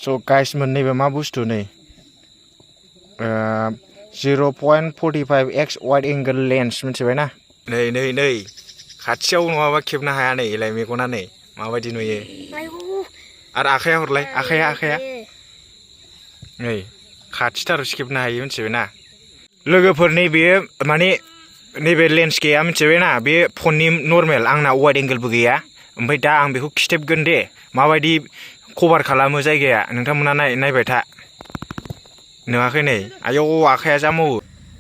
So guys मोननैबो मा बुस्थु नै 0.45x wide angle lens मिथिबाय ना नै खाथियाव नङाबा खेबनो हाया नै इलाय मेगना नै माबायदि नुयो आरो आखाया हरलाय आखाया नै खाथिथारावसो खेबनो हायो मिथिबाय ना लोगोफोर नैबे माने नैबे लेन्स गैया मिथिबाय ना बे फननि नर्मेल आंना वाइड एंगलबो गैया ओमफ्राय दा आं बेखौ खिथेबगोन दे माबायदि कभार खालामो जायगाया नोंथांमोना नायबाय था नुवाखै नै आयौ आखाया जा मावो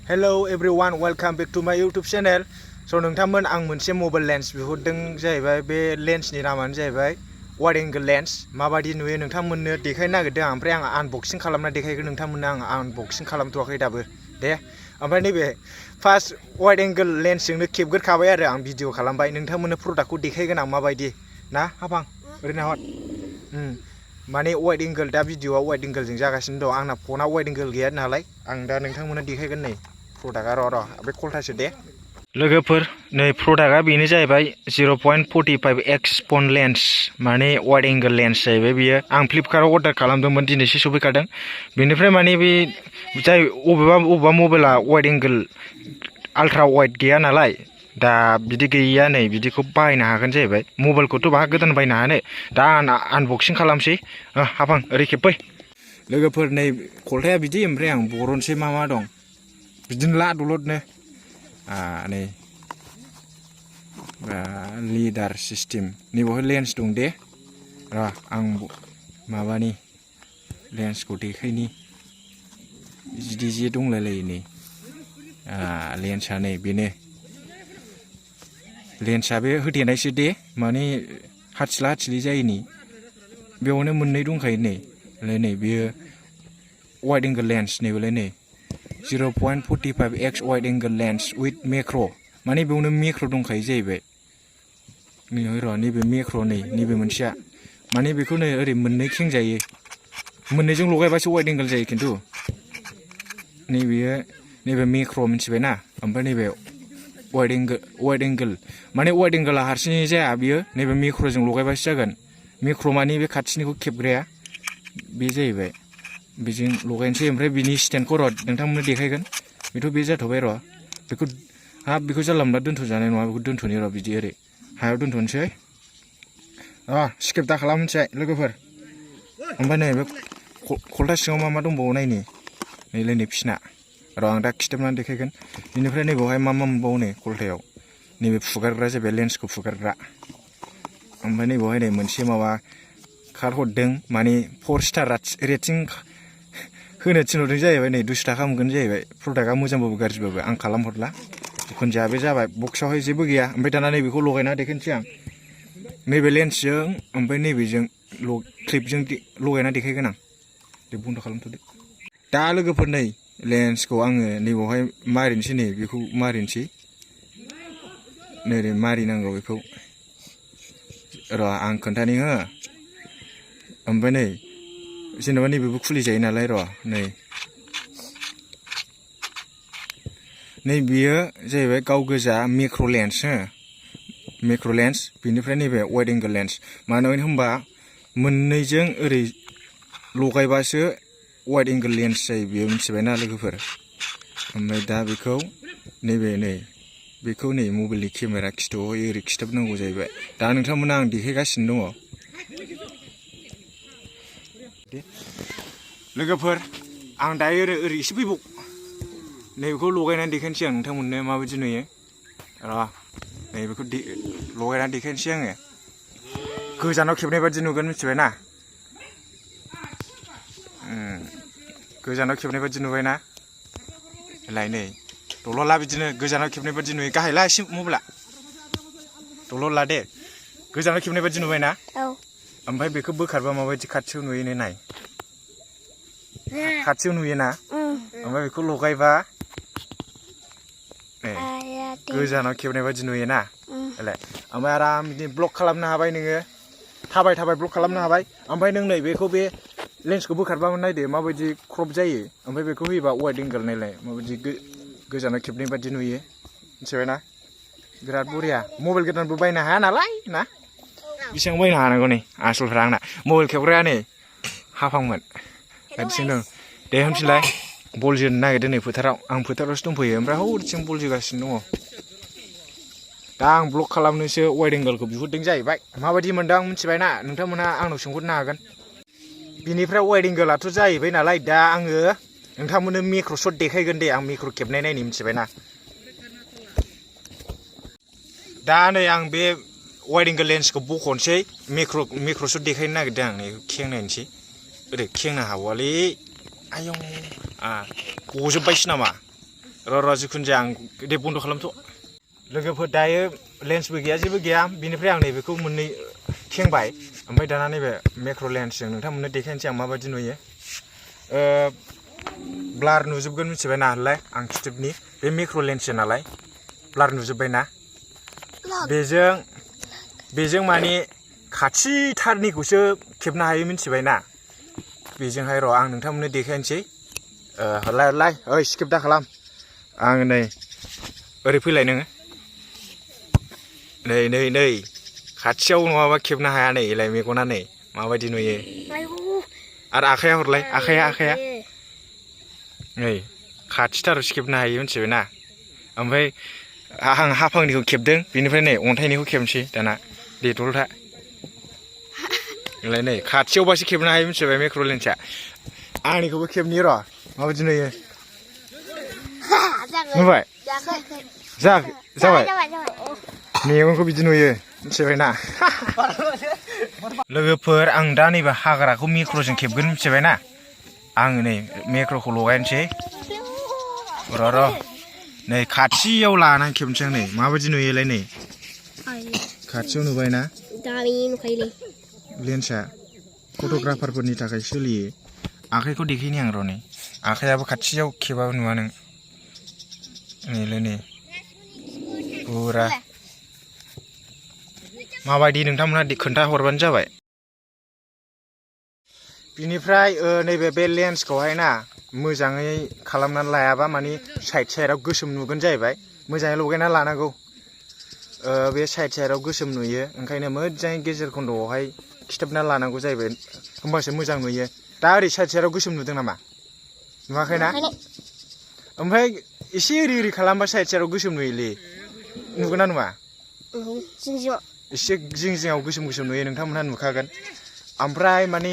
hello everyone welcome back to माय इउटुब चेनेल स' नोंथांमोन आं मोनसे मबाइल लेन्स बिहरदों जाहैबाय बे लेन्सनि नामानो जाहैबाय वाइड एंगल लेन्स माबायदि नुयो नोंथांमोननो देखायनो नागिरदों ओमफ्राय आं आनबक्सिं खालामना देखायगोन नोंथांमोननो आं आनबक्सिं खालामथ'वाखै दाबो दे ओमफ्राय नैबे फार्स्ट वाइड एंगल लेन्सजोंनो खेबग्रोखाबाय आरो आं भिडिअ खालामबाय नोंथांमोननो प्रडाक्टखौ देखायगोन आं माबायदि ना हाबां ओरैनो हर माने वाइड एंगल दा भिडिअआ वाइड एंगलजों जागासिनो दं आंना फना वाइड एंगल गैया नालाय आं दा नोंथांमोननो देखायगोन नै प्रडाक्टआ र' बे कलथासो दे लोगोफोर नै प्रडाक्टआ बेनो जाहैबाय 0.45x फन लेन्स माने वाइड एंगल लेन्स जाहैबाय बियो आं फ्लिपकार्टआव अर्डार खालामदोंमोन दिनैसो सफैखादों बेनिफ्राय माने बे जाय अबेबा मबाइला वाइड एंगल आल्ट्रा वाइड गैया नालाय दा बिदि गैया नै बिदिखौ बाहायनो हागोन जाहैबाय मबाइलखौथ' बाहा गोदान बायनो हानो दा आं आनबक्सिं खालामसै हाबां ओरै खेबफै लोगोफोर नै कलथाया बिदि ओमफ्राय आं बरनसै मा दं बिदिनो ला दलदनो नै लिडार सिस्टेम नैबावहाय लेन्स दं दे र' आं माबानि लेन्सखौ देखायनि जे दंलायलायो नै लेन्सआ नै बेनो लेन्सआ बे होथेनायसो दे माने हाथिलि जायैनि बेयावनो मोननै दंखायो नै बेयो वाइड एंगल लेन्स नैबेलाय नै 0.45x wide angle lens with macro' माने बेयावनो मेक्र' दंखायो जाहैबाय नै र' नैबे मेक्र' नैबे मोनसेया माने बेखौ नै ओरै मोननै खेंजायो मोननैजों लगायबासो वाइड एंगल जायो खिन्थु नैबे मेक्र' मिथिबाय ना ओमफ्राय नैबे वाइड एंगल माने वाइड एंगला हारसिङै जाया बियो नैबे मेक्र'जों लगायबासो जागोन मेक्र' माने बे खाथिनिखौ खेबग्राया बे जाहैबाय बेजों लगायनोसै ओमफ्राय बिनि स्टेन्डखौ र' नोंथांमोननो देखायगोन बेथ' बे जाथ'बाय र' बेखौ जानला मोनला दोनथ'जानाय नङा बेखौ दोनथ'नि र' बिदि ओरै हायाव दोनथ'नोसै स्किप दा खालाम मिथिबाय लोगोफोर ओमफ्राय नै बे कलथा सिङाव मा दंबावो नायनि नैलाय नै फिना र' आं दा खिथाबनानै देखायगोन बेनिफ्राय नैबावहाय मा मोनबावो नै कलथायाव नैबे फुगारग्रा जाबाय लेन्सखौ फुगारग्रा ओमफ्राय नैबावहाय नै मोनसे माबा कार्ड हरदों माने 4 स्टार रेटिं होनो थिनहरदों जाहैबाय नै 200 थाखा मोनगोन जाहैबाय प्रडाक्टआ मोजांबाबो गाज्रिबाबो आं खालामहरला जिखुनु जाया बे जाबाय बक्सआवहाय जेबो गैया ओमफ्राय दाना नैबेखौ लगायना देखायनोसै आं नैबे लेन्सजों ओमफ्राय नैबेजों क्लिपजों लगायना देखायगोन आं दे बन्द' खालामथ'दो दा लोगोफोर नै लेन्सखौ आङो नैबावहाय मारिनोसै नै बेखौ मारिनोसै नै मारिनांगौ बेखौ र' आं खोन्थानि हो ओमफ्राय नै जेनेबा नैबेबो खुलिजायो नालाय र' नै बियो जाहैबाय गाव गोजा मेक्र' लेन्स बेनिफ्राय नैबे वाइड एंगल लेन्स मानो होनबा मोननैजों ओरै लगायबासो वाइड एंगल लेन्स जायो बेयो मिथिबायना लोगोफोर ओमफ्राय दा बेखौ बेखौ नै मबाइलनि केमेरा खिथुआवहाय ओरै खिथाबनांगौ जाहैबाय दा नोंथांमोना आं देखायगासिनो दङ लोगोफोर आं दायो ओरै एसे फैबाव नैबेखौ लगायनानै देखायनोसै आं नोंथांमोननो माबायदि नुयो र' नैबेखौ लगायनानै देखायनोसै आङो गोजानाव खेबनाय बायदि नुगोन मिथिबाय ना गोजानाव खेबनाय बायदि नुबायना लाय नै दल'ला बिदिनो गोजानाव खेबनाय बायदि नुयो गाहायला एसे मबाइला दल'ला दे गोजानाव खेबनाय बायदि नुबायना ओमफ्राय बेखौ बोखारबा माबायदि खाथियाव नुयो नाय खाथियाव नुयोना ओमफ्राय बेखौ लगायबा गोजानाव खेबनाय बायदि नुयोना ओमफ्राय आराम बिदिनो ब्लक खालामनो हाबाय नोङो थाबाय ब्लक खालामनो हाबाय ओमफ्राय नों नै बेखौ बे लेन्सखौ बोखारबा नायदो माबायदि क्रप जायो ओमफ्राय बेखौ होयोबा वाइड एंगल नायलाय माबायदि गोजानाव खेबनाय बायदि नुयो मिथिबायना बिराद बरिया मबाइल गोदानबो बायनो हाया नालाय ना बेसेबां बायनो हानांगौ नै आसलफ्रा आंना मबाइल खेबग्राया नै हाफांमोन हारसिं दं दे होनफिनलाय बल जोनो नागिरदों नै फोथाराव आं फोथारावसो दंफैयो ओमफ्राय हौरथिं बल जोगासिनो दङ दा आं ब्लग खालामनोसो वाइड एंगोलखौ बिहरदों जाहैबाय माबायदि मोनदों आं मिथिबायना नोंथांमोनहा आंनाव सोंहरनो हागोन बिनिफ्राय वाइड एंगोलाथ' जाहैबाय नालाय दा आङो नोंथांमोननो मेक्र' शट देखायगोन दे आं मेक्र' खेबनाय नायनो मिथिबायना दा नै आं बे वाइड एंगोल लेन्सखौ बख'नोसै मेक्र' शट देखायनो नागिरदों आं नै खेंनायनोसै ओरै खेंनो हाबावालै आयौ गजोब्बायसो नामा र' जिखुनु जाया आं दे बन्द' खालामथ' लोगोफोर दायो लेन्सबो गैया जेबो गैया बिनिफ्राय आं नैबेखौ मोननै खेंबाय ओमफ्राय दाना नैबे मेक्र' लेन्सजों नोंथांमोननो देखायनोसै आं माबायदि नुयो ब्लार नुजोबगोन मिथिबाय ना होनलाय आं खिथेबनि बे मेक्र' लेन्ससो नालाय ब्लार नुजोब्बाय ना बेजों माने खाथिथारनिखौसो खेबनो हायो मिथिबाय ना बेजोंहाय र' आं नोंथांमोननो देखायनोसै हरलाय ओइ स्किप दा खालाम आं नै ओरै फैलाय नोङो नै खाथियाव नङाबा खेबनो हाया नै एलाय मेगना नै माबायदि नुयो आरो आखाइया हरलाय आखाइया नै खाथिथारावसो खेबनो हायो मिथिबाय ना ओमफ्राय आं हाफांनिखौ खेबदों बेनिफ्राय नै अन्थाइनिखौ खेबनोसै दाना देथलथा एलाय नै खाथियावबासो खेबनो हायो मिथिबाय मेक्र' लेन्सआ आंनिखौबो खेबनि र' माबायदि नुयो नुबाय जाबाय मेगनखौ बिदि नुयो मिथिबाय ना लोगोफोर आं दा नैबे हाग्राखौ मेक्र'जों खेबगोन मिथिबाय ना आं नै मेक्र'खौ लगायनोसै र' नै खाथियाव लानानै खेबनोसै आं नै माबायदि नुयोलाय नै खाथियाव नुबाय ना लेन्सआ फट'ग्राफारफोरनि थाखाय सोलियो आखाइखौ देखायनि आं र' नै आखाइयाबो खाथियाव खेबाबो नुवा नों नै फुरा माबायदि नोंथांमोनहा खोन्था हरबानो जाबाय बिनिफ्राय नैबे बे लेन्सखौहाय ना मोजाङै खालामनानै लायाबा माने साइडआव गोसोम नुगोन जाहैबाय मोजाङै लगायना लानांगौ बे साइडआव गोसोम नुयो ओंखायनो मोजाङै गेजेर खन्द'आवहाय खिथाबना लानांगौ जाहैबाय होमबासो मोजां नुयो दा ओरै साइडआव गोसोम नुदों नामा नुवाखैना ओमफ्राय एसे ओरै खालामबा साइडआव गोसोम नुयोलै नुगोन ना नुवा एसे जिङाव गोसोम नुयो नोंथांमोनहा नुखागोन ओमफ्राय माने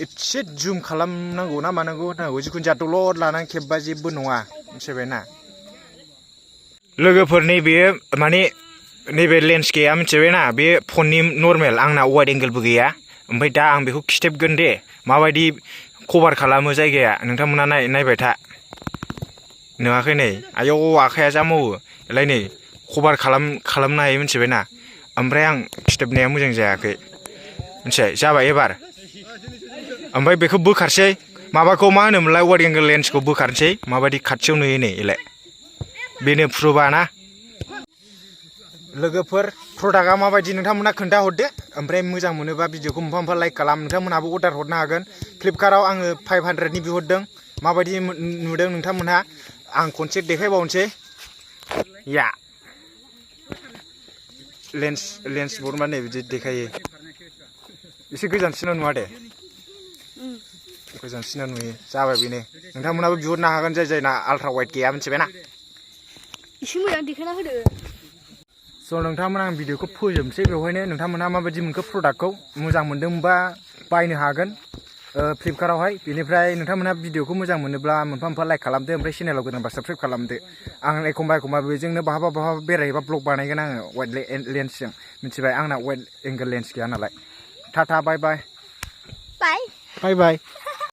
एसे जुम खालामनांगौ ना मानांगौ होनांगौ जिखुनु जाया दलद लानानै खेबबा जेबो नङा मिथिबाय ना लोगोफोर नैबे माने नैबे लेन्स गैया मिथिबाय ना बे फननि नर्मेल आंना वाइड एंगोलबो गैया ओमफ्राय दा आं बेखौ खिथेबगोन दे माबायदि कभार खालामो जायगाया नोंथांमोनहा नायबाय था नुवाखै नै आयौ आखाइया जा मावो एलाय नै कभार खालामनो हायो मिथिबाय ना ओमफ्राय आं खिथेबनाया मोजां जायाखै मिथिबाय जाबाय एबार ओमफ्राय बेखौ बोखारसै माबाखौ मा होनोमोनलाय वाइड एंगोल लेन्सखौ बोखारसै माबायदि खाथियाव नुयो नै एलाय बेनो प्रुफा ना लोगोफोर प्रडाक्टआ माबायदि नोंथांमोनहा खोन्थाहरदो ओमफ्राय मोजां मोनोबा भिडिअखौ मोनफा लाइक खालाम नोंथांमोनहाबो अर्डार हरनो हागोन फ्लिपकार्टआव आङो 500नि बिहरदों माबायदि नुदों नोंथांमोनहा आं खनसे देखायबावनोसै या लेन्स बर्डमा नै बिदि देखायो एसे गोजानसिनाव नुवा दे गोजानसिनाव नुयो जाबाय बेनो नोंथांमोनहाबो बिहरनो हागोन जायना आल्ट्रा वाइड गैया मिथिबाय ना एसे मोजां देखायना होदो स' नोंथांमोन आं भिडिअखौ फोजोबनोसै बेवहायनो नोंथांमोनहा माबायदि मोनखो प्रडाक्टखौ मोजां मोनदोंबा बायनो हागोन फ्लिपकार्टआवहाय बेनिफ्राय नोंथांमोनहा भिडिअखौ मोजां मोनोब्ला मोनफा लाइक खालामदो ओमफ्राय चेनेलाव गोदानबा साबस्क्राइब खालामदो आं एखमबा बेजोंनो बहाबा बेरायहैबा ब्लग बानायगोन आङो वाइड लेन्सजों मिथिबाय आंना वाइड एंगोल लेन्स गैया नालाय टाटा बाय बाय